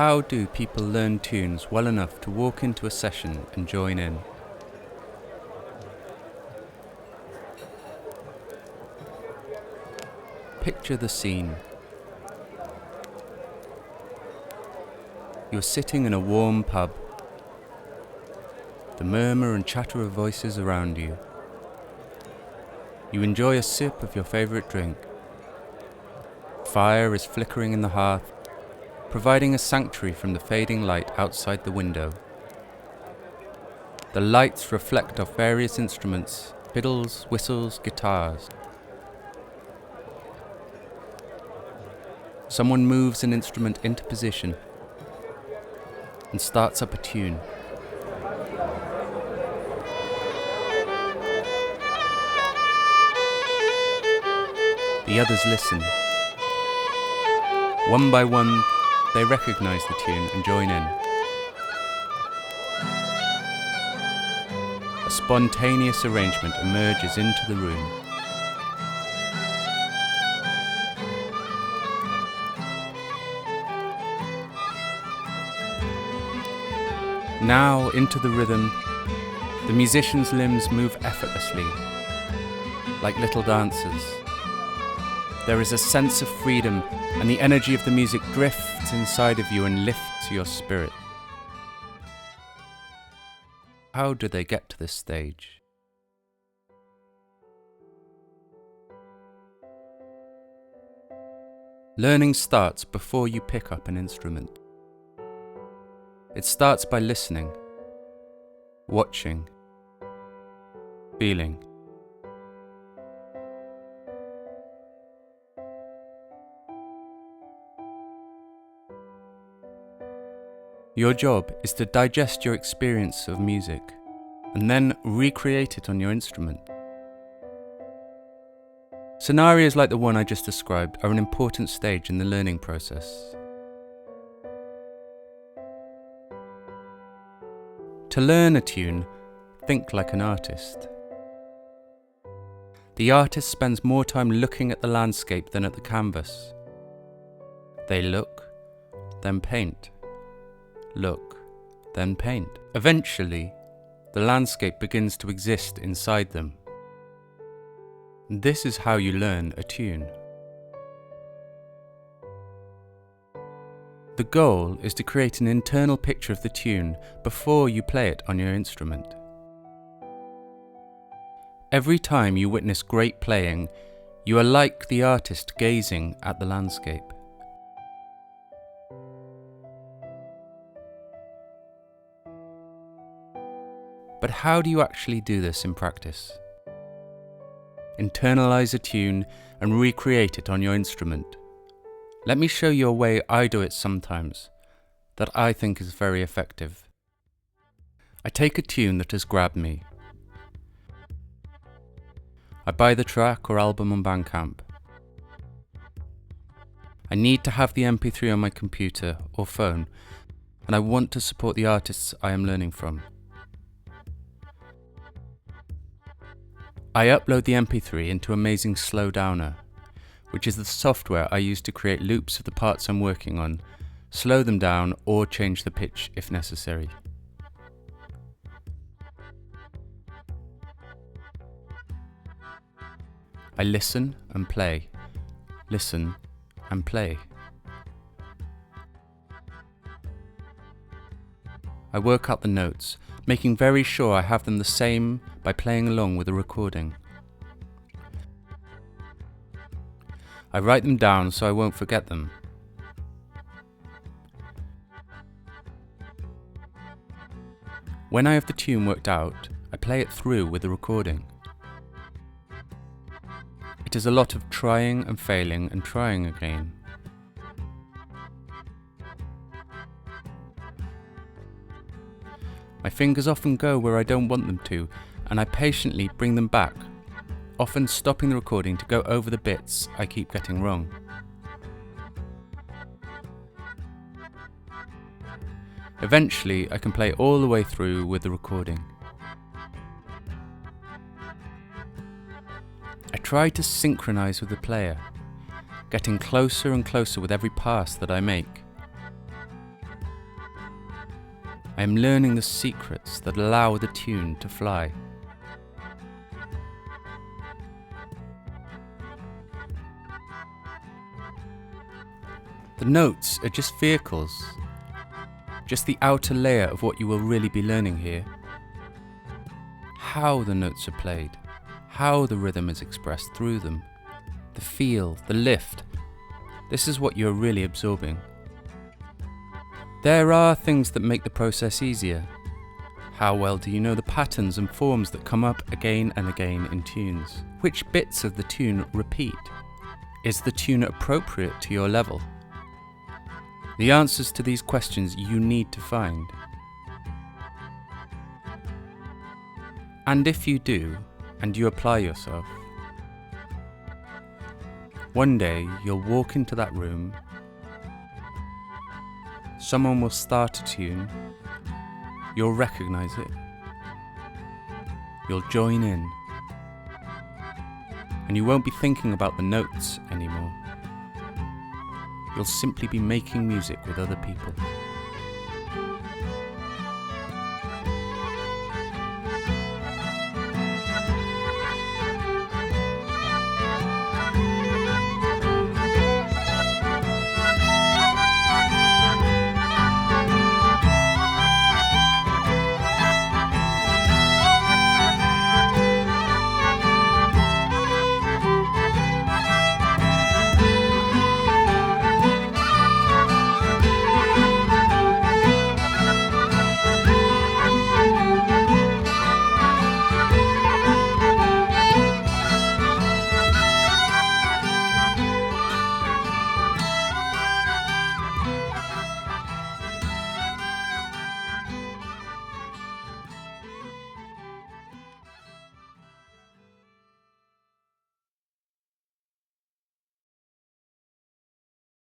How do people learn tunes well enough to walk into a session and join in? Picture the scene. You're sitting in a warm pub. The murmur and chatter of voices around you. You enjoy a sip of your favourite drink. Fire is flickering in the hearth, providing a sanctuary from the fading light outside the window. The lights reflect off various instruments, fiddles, whistles, guitars. Someone moves an instrument into position and starts up a tune. The others listen. One by one, they recognize the tune and join in. A spontaneous arrangement emerges into the room. Now, into the rhythm, the musicians' limbs move effortlessly, like little dancers. There is a sense of freedom, and the energy of the music drifts inside of you and lifts your spirit. How do they get to this stage? Learning starts before you pick up an instrument. It starts by listening, watching, feeling. Your job is to digest your experience of music and then recreate it on your instrument. Scenarios like the one I just described are an important stage in the learning process. To learn a tune, think like an artist. The artist spends more time looking at the landscape than at the canvas. They look, then paint. Look, then paint. Eventually, the landscape begins to exist inside them. This is how you learn a tune. The goal is to create an internal picture of the tune before you play it on your instrument. Every time you witness great playing, you are like the artist gazing at the landscape. But how do you actually do this in practice? Internalize a tune and recreate it on your instrument. Let me show you a way I do it sometimes that I think is very effective. I take a tune that has grabbed me. I buy the track or album on Bandcamp. I need to have the MP3 on my computer or phone, and I want to support the artists I am learning from. I upload the MP3 into Amazing Slowdowner, which is the software I use to create loops of the parts I'm working on, slow them down or change the pitch if necessary. I listen and play, listen and play. I work out the notes, making very sure I have them the same by playing along with the recording. I write them down so I won't forget them. When I have the tune worked out, I play it through with the recording. It is a lot of trying and failing and trying again. My fingers often go where I don't want them to, and I patiently bring them back, often stopping the recording to go over the bits I keep getting wrong. Eventually, I can play all the way through with the recording. I try to synchronize with the player, getting closer and closer with every pass that I make. I am learning the secrets that allow the tune to fly. The notes are just vehicles, just the outer layer of what you will really be learning here. How the notes are played, how the rhythm is expressed through them, the feel, the lift. This is what you're really absorbing. There are things that make the process easier. How well do you know the patterns and forms that come up again and again in tunes? Which bits of the tune repeat? Is the tune appropriate to your level? The answers to these questions you need to find. And if you do, and you apply yourself, one day you'll walk into that room, someone will start a tune, you'll recognise it, you'll join in, and you won't be thinking about the notes anymore. You'll simply be making music with other people.